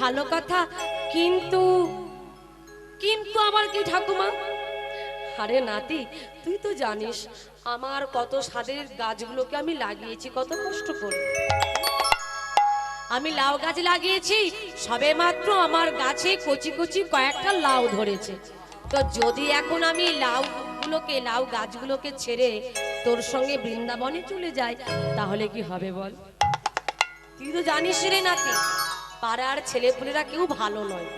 ভালো কথা, কিন্তু কিন্তু আমার কি ঠাকুমা? আরে নাতি, তুই তো জানিস আমার কত স্বাদের গাছগুলোকে আমি লাগিয়েছি কত কষ্ট করে। আমি লাউ গাছ লাগিয়েছি, সবে মাত্র আমার গাছে কচি কচি কয়েকটা লাউ ধরেছে। তো যদি এখন আমি লাউ গাছগুলোকে ছেড়ে তোর সঙ্গে বৃন্দাবনে চলে যাই, তাহলে কি হবে বল? তুই তো জানিস রে নাতি, পাড়ার ছেলেপুলেরা কেউ ভালো নয়।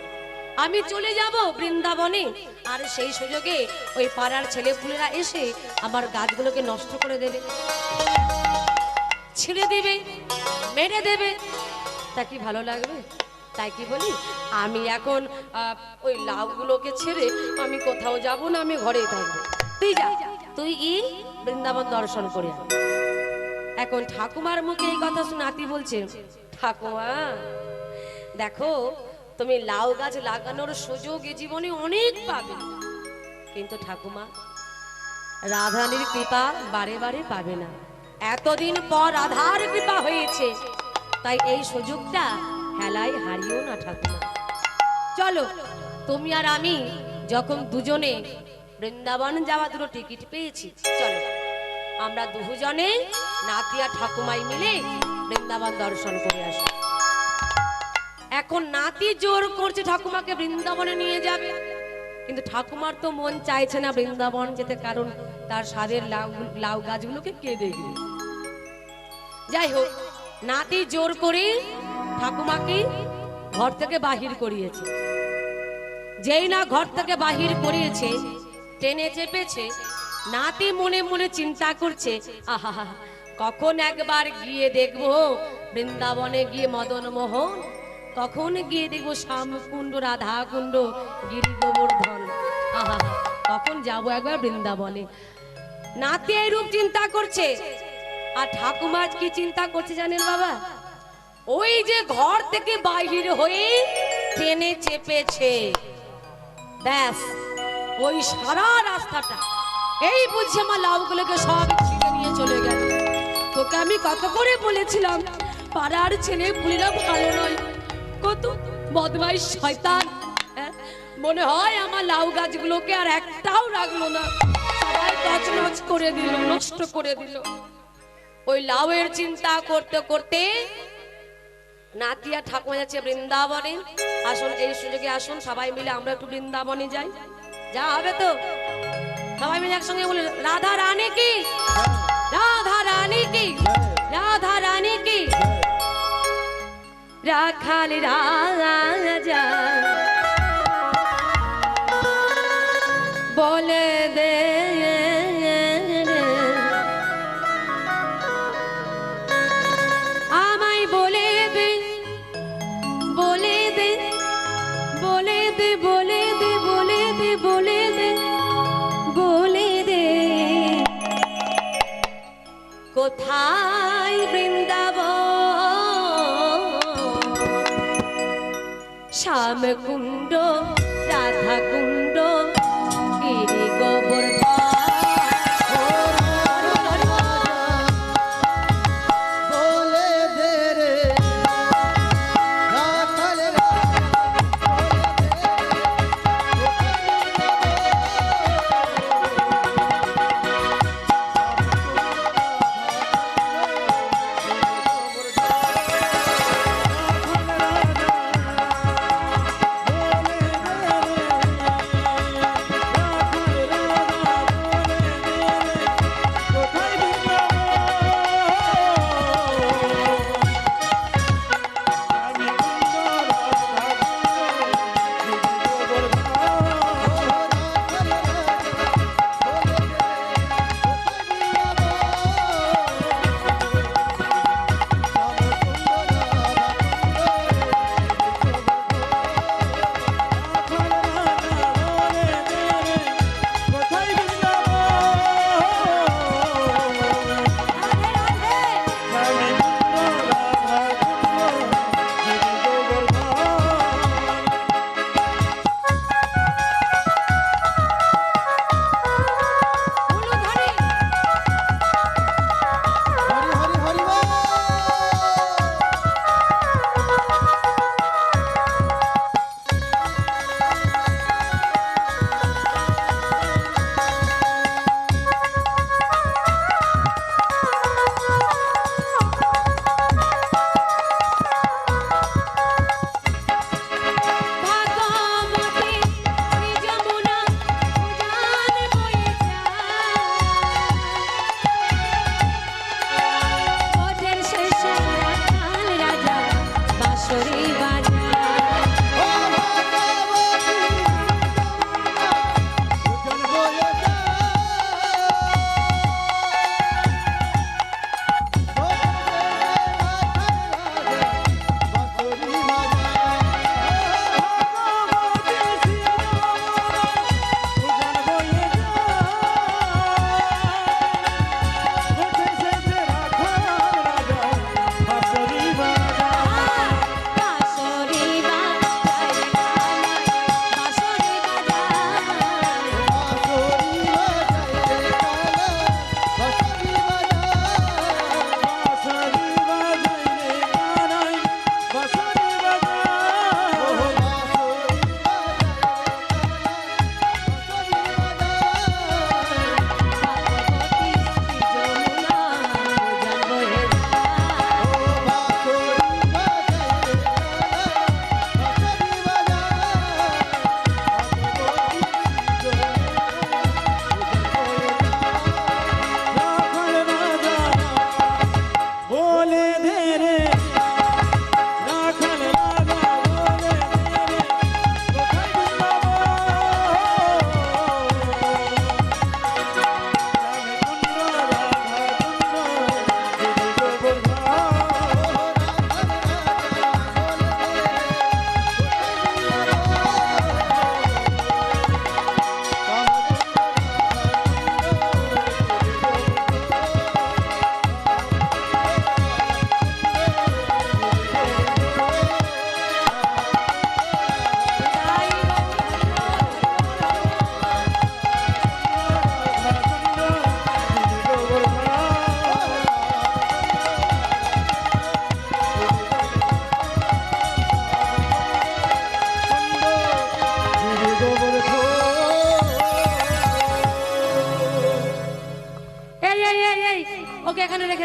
আমি চলে যাব বৃন্দাবনে, আর সেই সুযোগে ওই পাড়ার ছেলেপুলেরা এসে আমার গাছগুলোকে নষ্ট করে দেবে, ছিঁড়ে দেবে, মেরে দেবে। তা কি ভালো লাগবে? তাই কি বলি, আমি এখন ওই লাউগুলোকে ছেড়ে আমি কোথাও যাব না, আমি ঘরেই থাকবো। তুই যা, তুই বৃন্দাবন দর্শন করে। এখন ঠাকুমার মুখে এই কথা শুনে নাতি বলছে, ঠাকুমা দেখো, তুমি লাউ গাছ লাগানোর সুযোগ এ জীবনে অনেক পাবে, কিন্তু ঠাকুমা রাধারানীর কৃপা বারে বারে পাবে না। এতদিন পর রাধার কৃপা হয়েছে, তাই এই সুযোগটা হেলায় হারিও না ঠাকুমা। চলো, তুমি আর আমি যখন দুজনে বৃন্দাবন যাওয়া দুটো টিকিট পেয়েছি, চলো আমরা দুজনে নাতি আর ঠাকুমাই মিলে বৃন্দাবন দর্শন করে আসি। এখন নাতি জোর করছে ঠাকুমাকে বৃন্দাবনে নিয়ে যাবে, কিন্তু ঠাকুমার তো মন চাইছে না বৃন্দাবন যেতে, কারণ তার স্বাদের লাউ গাছগুলোকে কে দেখবে। যাই হোক, নাতি জোর করে ঠাকুমাকে ঘর থেকে বাহির করিয়েছে। যেই না ঘর থেকে বাহির করিয়েছে, টেনে চেপেছে, নাতি মনে মনে চিন্তা করছে, আহা কখন একবার গিয়ে দেখবো বৃন্দাবনে গিয়ে মদন মোহন, কখন গিয়ে দেখবো শ্যামকুণ্ড, রাধা কুণ্ড, গিরি গোবর্ধন, আহা কখন যাবো একবার বৃন্দাবনে। নাতি এই রূপ চিন্তা করছে, আর ঠাকুমা কি চিন্তা করছে জানেন বাবা? ওই যে ঘর থেকে বাহির হয়ে ট্রেনে চেপেছে, ব্যাস ওই সারা রাস্তাটা এই বুঝছে আমার লাউগুলোকে সব ছিঁড়ে নিয়ে চলে গেল। তোকে আমি কত করে বলেছিলাম পাড়ার ছেলে পুলিরা ভালো নয়, কত বদমাইশ শয়তান। মনে হয় আমার লাউ গাছগুলোকে আর একটাও রাখলো না, সবাই তছনছ করে দিল, নষ্ট করে দিল। ওই লাউয়ের চিন্তা করতে করতে নাতিয়া ঠাকুমা যাচ্ছে বৃন্দাবনে। আসুন, এই সুযোগে আসুন সবাই মিলে আমরা একটু বৃন্দাবনে যাই। যা হবে তো সবাই মিলে একসঙ্গে বলে, রাধা রানী কি, রাধা রানী কি, রাধা রানী কি, রাখাল রাজা বলে দে, আমায় বলে দে, বলে দে, বলে দে, বলে দে, বলে দে, বলে দে, বলে দে, কোথায় বৃন্দাবন, শ্যামকুণ্ড, রাধা কুণ্ড, গিরি গোবর্ধন।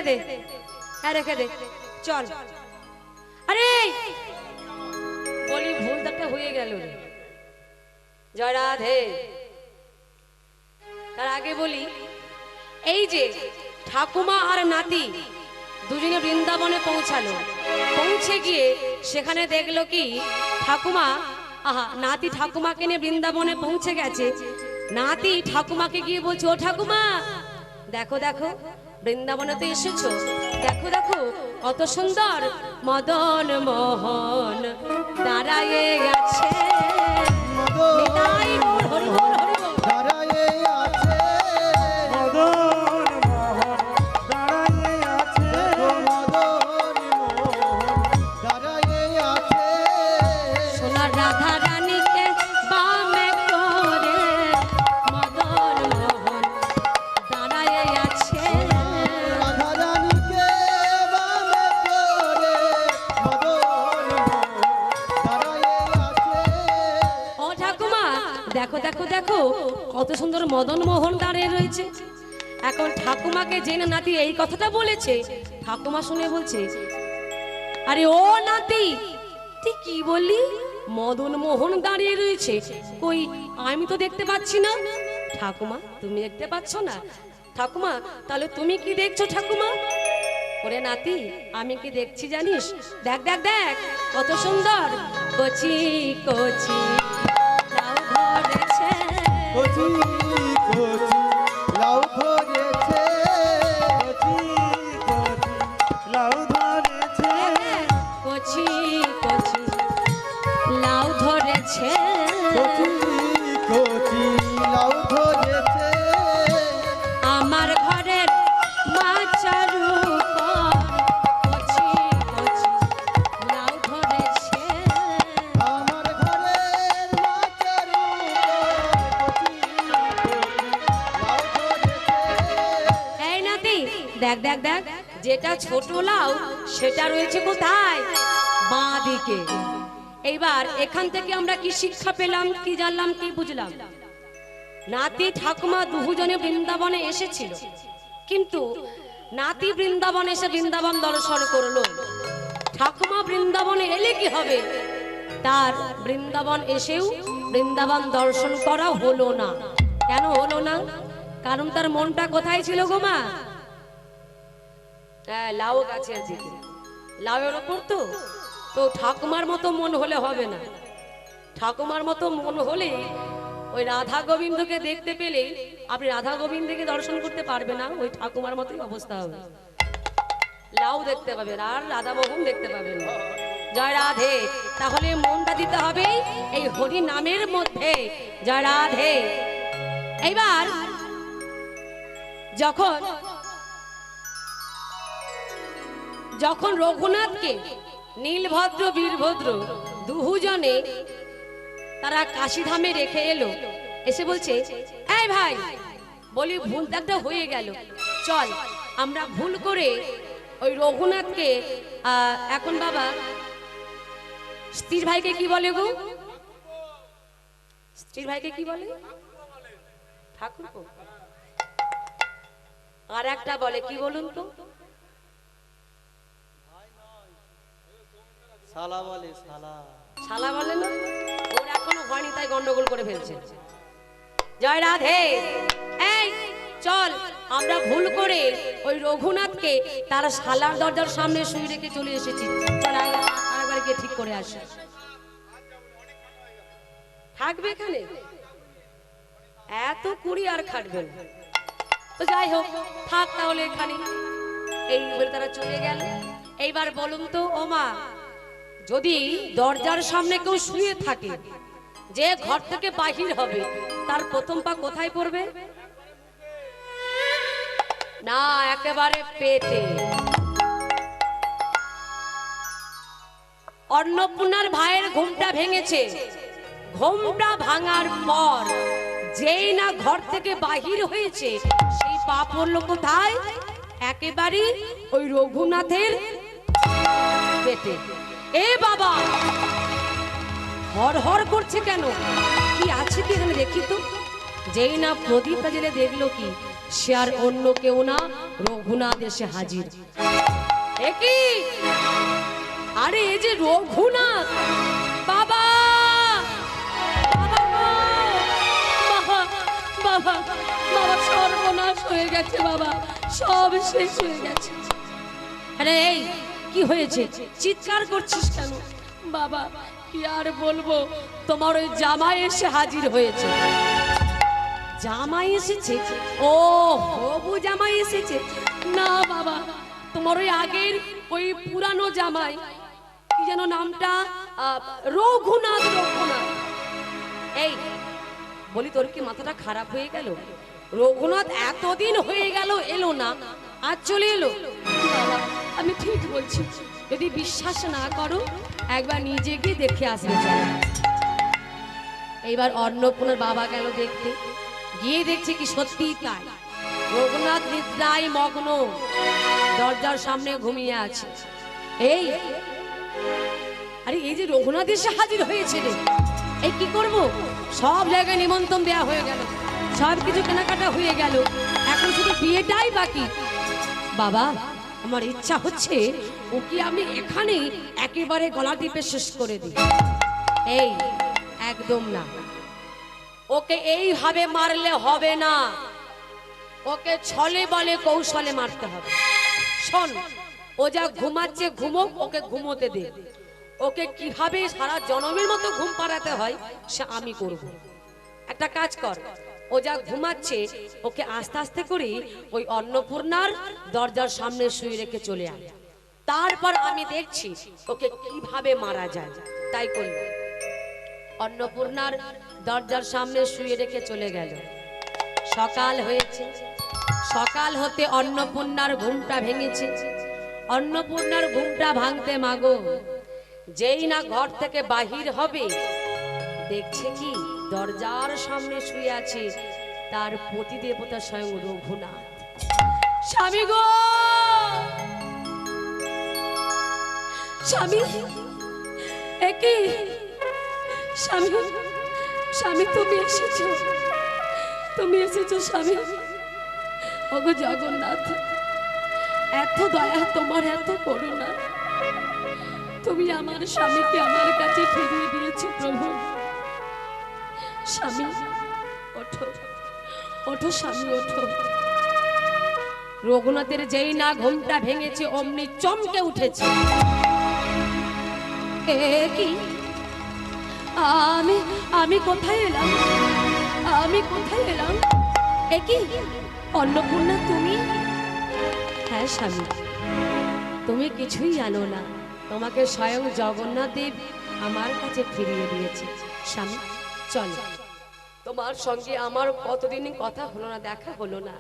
দে, হ্যাঁ রেখে দে, চল। আরে বলি ভুল তো একটা হয়ে গেল। জয় রাধে। তার আগে বলি, এই যে ঠাকুমা আর নাতি দুজনে বৃন্দাবনে পৌঁছালো, পৌঁছে গিয়ে সেখানে দেখলো কি ঠাকুমা, নাতি ঠাকুমাকে নিয়ে বৃন্দাবনে পৌঁছে গেছে। নাতি ঠাকুমাকে গিয়ে বলছে, ও ঠাকুমা দেখো দেখো বৃন্দাবনে তো এসেছো, দেখো দেখো কত সুন্দর মদন মোহন দাঁড়ায়ে গেছে। দেখো দেখো দেখো কত সুন্দর মদন মোহন দাঁড়িয়ে রয়েছে। এখন ঠাকুমাকে জেনে নাতি এই কথাটা বলেছে, ঠাকুমা শুনে বলছে, আরে ও নাতি তুই কি বললি, মদন মোহন দাঁড়িয়ে রয়েছে, কই আমি তো দেখতে পাচ্ছি না। ঠাকুমা তুমি দেখতে পাচ্ছ না? ঠাকুমা তাহলে তুমি কি দেখছো ঠাকুমা? ওরে নাতি আমি কি দেখছি জানিস, দেখ দেখ দেখ কত সুন্দর কচি কচি লাউ ধরেছে, কচি কচি লাউ ধরেছে, কচি কচি লাউ ধরেছে, কচি কচি লাউ ধরেছে, কচি কচি লাউ ধরেছে, আমার ঘরের মাচার উপর কচি কচি লাউ ধরেছে, আমার ঘরের মাচার উপর কচি কচি লাউ ধরেছে। এই নাতি দেখ দেখ দেখ, যেটা ছোট লাউ সেটা রয়েছে কোথায়, বাঁ দিকে। এইবার এখান থেকে আমরা কি শিক্ষা পেলাম, কি জানলাম, কি বুঝলাম? নাতি ঠাকুমা দুজনে বৃন্দাবনে এসেছিল, কিন্তু নাতি বৃন্দাবনে এসে বৃন্দাবন দর্শন করলো, ঠাকুমা বৃন্দাবনে এলে কি হবে, তার বৃন্দাবন এসেও বৃন্দাবন দর্শন করা হলো না। কেন হলো না? কারণ তার মনটা কোথায় ছিল গো মা? লাউ গাছের দিকে, লাউয়ের ওপর তো। তো ঠাকুমার মতো মন হলে হবে না, ঠাকুমার মতো মন হলে ওই রাধা গোবিন্দকে দেখতে পেলে আপনি রাধা গোবিন্দকে দর্শন করতে পারবে না, ওই ঠাকুমার মতোই অবস্থা হবে। লাউ দেখতে পাবেন আর রাধা মোহন দেখতে পাবেন। জয় রাধে। তাহলে মনটা দিতে হবে এই হরি নামের মধ্যে। জয় রাধে। এইবার যখন যখন রঘুনাথকে নীলভদ্র বীরভদ্র দুজনে তারা কাশীধামে রেখে এলো, এসে বলছে, এই ভাই বলি ভুল একটা হয়ে গেল, চল আমরা ভুল করে ওই রঘুনাথকে এখন বাবা স্ত্রীর ভাইকে কি বলে গো, স্ত্রীর ভাইকে কি বলে? ঠাকুরপো। আর একটা বলে কি বলুন তো? শালা বলে, শালা। শালা বলে না? ওর এখনো হয়নি তাই গন্ডগোল করে ফেলছে। জয় রাধে। এই চল আমরা ভুল করে ওই রঘুনাথকে তার শালার দরজার সামনে শুয়ে রেখে চলে এসেছি, চল আরেকবার গিয়ে ঠিক করে আসি। থাকবে এখানে এত কুড়ি আর খাটবেন, তো যাই হোক থাক তাহলে এখানে। এই বলে তারা চলে গেল। এইবার বলুন তো ও মা, যদি দরজার সামনে কেউ শুয়ে থাকে, যে ঘর থেকে বাহির হবে তার প্রথম পা কোথায় পড়বে? না, একেবারে পেটে। অন্নপূর্ণার ভাইয়ের ঘুমটা ভেঙেছে, ঘুমটা ভাঙার পর যেই না ঘর থেকে বাহির হয়েছে সেই পা পড়লো কোথায়? একেবারে ওই রঘুনাথের পেটে। এ বাবা হর হর করছে কেন, কি আছে কি এখানে দেখি তো। যেই না প্রদীপটা জেলে দেখলো কি সে আর অন্য কেউ না, রঘুনাথ এসে হাজির। একই, আরে এই যে রঘুনাথ, বাবা বাবা বাবা বাবা বাবা, সর্বনাশ হয়ে গেছে বাবা, সব শেষ হয়ে গেছে। আরে এই কি হয়েছে, চিৎকার করছিস কেন? বাবা কি আর বলবো, তোমার ওই জামাই এসে হাজির হয়েছে। জামাই এসেছে? ও হবু জামাই এসেছে? না বাবা, তোমার ওই আগের ওই পুরানো জামাই, কি যেন নামটা, রঘুনাথ। রঘুনাথ, এই বলি তোর কি মাথাটা খারাপ হয়ে গেল? রঘুনাথ এতদিন হয়ে গেল এলো না, আজ চলে এলো। বাবা আমি ঠিক বলছি, যদি বিশ্বাস না করো একবার নিজে গিয়ে দেখে আসবে। চলো। এইবার অন্নপূর্ণার বাবা গেল দেখতে, গিয়ে দেখছে কি সত্যি তাই, রঘুনাথ নিদ্রায় মগ্ন, দরজার সামনে ঘুমিয়ে আছে। এই আরে এই যে রঘুনাথ এসে হাজির হয়েছে রে, এই কি করব? সব জায়গায় নিমন্ত্রণ দেয়া হয়ে গেল, সব কিছু কেনাকাটা হয়ে গেল, এখন শুধু বিয়েটাই বাকি। বাবা আমার ইচ্ছা হচ্ছে ওকে আমি এখানেই একেবারে গলা টিপে শেষ করে দিই। এই একদম না, ওকে এইভাবে মারলে হবে না, ওকে ছলে বলে কৌশলে মারতে হবে। শোন, ও যা ঘুমাচ্ছে ঘুমোক, ওকে ঘুমোতে দে। ওকে কিভাবে সারা জনমের মতো ঘুম পাড়াতে হয় সে আমি করব। একটা কাজ কর, ও যা ঘুমাচ্ছে ওকে আস্তে আস্তে করে ওই অন্নপূর্ণার দরজার সামনে শুয়ে রেখে চলে আয়, তারপর আমি দেখছি ওকে কিভাবে মারা যায়। তাই করল, অন্নপূর্ণার দরজার সামনে শুয়ে রেখে চলে গেল। সকাল হয়েছে, সকাল হতে অন্নপূর্ণার ঘুমটা ভেঙেছে। অন্নপূর্ণার ঘুমটা ভাঙতে মাগো যেই না ঘর থেকে বাহির হবে, দেখছে কি দরজার সামনে শুয়ে আছে তার পতি দেবতা স্বয়ং রঘুনাথ। স্বামী গো, স্বামী, একই স্বামী, স্বামী তুমি এসেছো, তুমি এসেছো স্বামী। ওগো জগন্নাথ, এত দয়া তোমার, এত করুণা, তুমি আমার স্বামীকে আমার কাছে ফিরিয়ে দিয়েছো প্রভু। স্বামী ওঠো, ওঠো স্বামী ওঠো। রঘুনাথের যেই না ঘুমটা ভেঙেছে অমনি চমকে উঠেছে। কি আমি আমি কোথায় এলাম, আমি কোথায় এলাম? একই অন্নপূর্ণা তুমি? হ্যাঁ স্বামী, তুমি কিছুই জানো না, তোমাকে স্বয়ং জগন্নাথ দেব আমার কাছে ফিরিয়ে দিয়েছে। স্বামী চলো, তোমার সঙ্গে আমার কতদিন কথা হলো না, দেখা হলো না,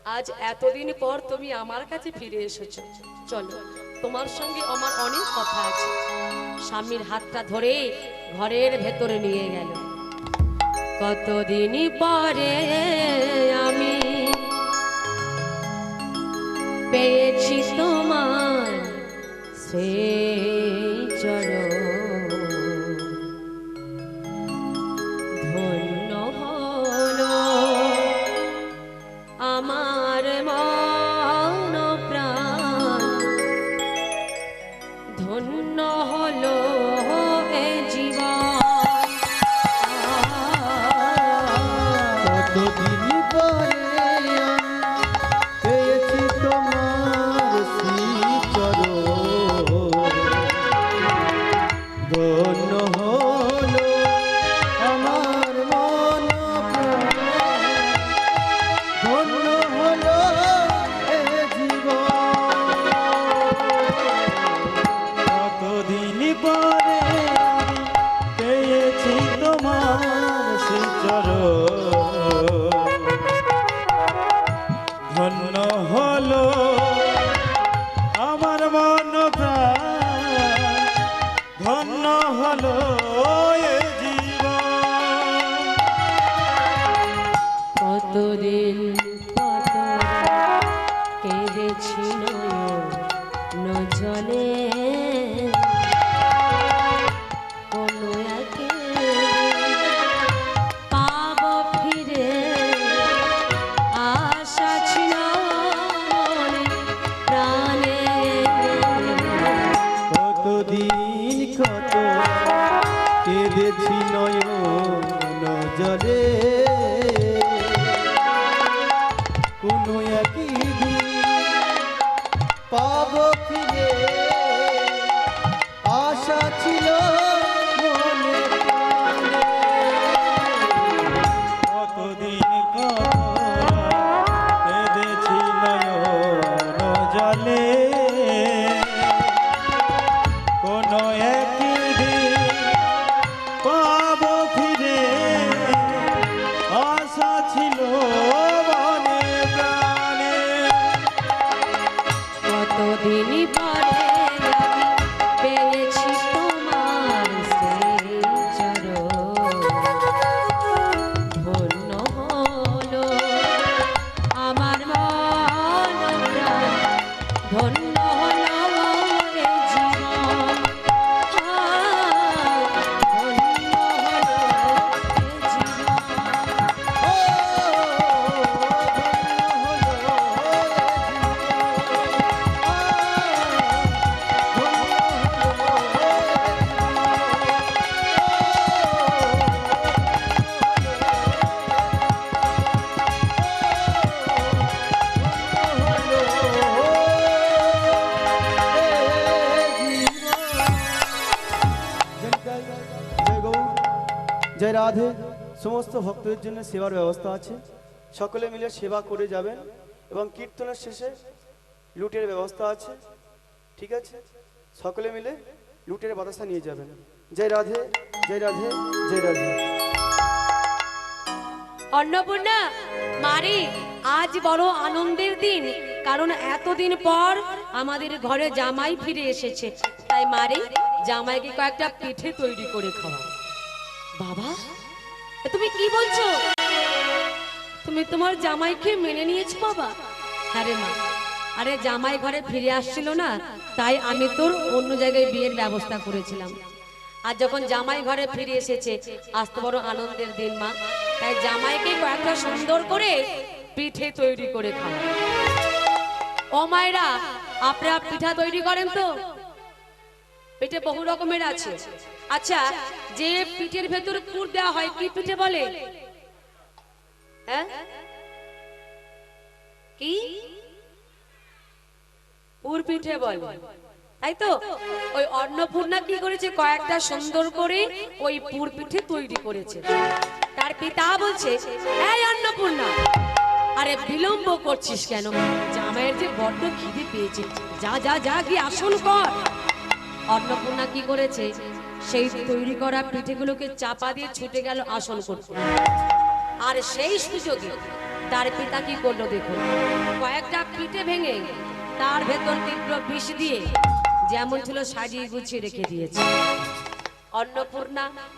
আজ এতদিন পর তুমি আমার কাছে ফিরে এসেছো। চলো, তোমার সঙ্গে আমার অনেক কথা আছে। স্বামীর হাতটা ধরে ঘরের ভেতরে নিয়ে গেল। কতদিন পরে আমি পেয়েছি তোমার সেই চরণ, ধন্য হলো আমার মন প্রাণ, ধন্য হলো এ জীবন। কতদিন পরে পেয়েছি তোমার শ্রীচরণ, ধন্য হলো আমার মন প্রাণ, ধন্য হলো এ জীবন। কতদিন পরে আমি পেয়েছি তোমার শ্রীচরণ, ধন্য হলো আমার মন প্রাণ, ধন্য হলো এ জীবন। কতদিন কত কেঁদেছি নয়ন জলে, কোনো একে পাব ফিরে আশা ছিল কেঁদেছি নয়ন জলে কোনো একই দিন পাবো ফিরে আশা ছিল মনে প্রাণে। কতদিন কেঁদেছি নয়ন জলে কোনো একদিন পাবো ফিরে আশা ছিল মনে প্রাণে। কতদিন পরে আমি পেয়েছি তোমার সেই চরণ, ধন্য হলো আমার মন প্রাণ, ধন্য হলো এ জীবন, ধন্য হলো এ জীবন। জয় রাধে। সমস্ত ভক্তদের জন্য সেবার ব্যবস্থা আছে, সকলে মিলে সেবা করে যাবেন এবং কীর্তনের শেষে লুটের ব্যবস্থা আছে, ঠিক আছে? সকলে মিলে লুটের বাতাসা নিয়ে যাবেন। জয় রাধে, জয় রাধে, জয় রাধে। অন্নপূর্ণা মারি, আজ বড় আনন্দের দিন, কারণ এতদিন পর আমাদের ঘরে জামাই ফিরে এসেছে। তাই মারি, জামাইকে কয়েকটা পিঠে তৈরি করে খাওয়া। বাবা, এ তুমি কি বলছো? তুমি তোমার জামাইকে মেনে নিয়েছো বাবা? আরে মা, আরে জামাই ঘরে ফিরে আসছিল না, তাই আমি তোর অন্য জায়গায় বিয়ের ব্যবস্থা করেছিলাম। আর যখন জামাই ঘরে ফিরে এসেছে, আজ তো বড় আনন্দের দিন মা, তাই জামাইকে কয়েকটা সুন্দর করে পিঠে তৈরি করে খাওয়া। ও মায়েরা, আপনারা পিঠা তৈরি করেন তো? পিঠে বহু রকমের আছে। আচ্ছা, যে পিঠের ভেতর পুর দেওয়া হয় কি পিঠে বলে? হ্যাঁ, কি পুর পিঠে বলে, তাই তো? ওই অন্নপূর্ণা কি করেছে, কয়েকটা সুন্দর করে ওই পুর পিঠে তৈরি করেছে। তার পিতা বলছে, এই অন্নপূর্ণা, আরে বিলম্ব করছিস কেন? জামাইয়ের যে বড্ড খিদে পেয়েছে, যা যা যা গিয়ে আসন কর। অন্নপূর্ণা কি করেছে, সেই তৈরি করা পিঠেগুলোকে চাপা দিয়ে ছুটে গেল আসন করতে। আর সেই সুযোগে তার পিতা কি করলো দেখুন, কয়েকটা পিঠে ভেঙে তার ভেতর তীব্র বিষ দিয়ে যেমন ছিল সাজিয়ে গুছিয়ে রেখে দিয়েছে। অন্নপূর্ণা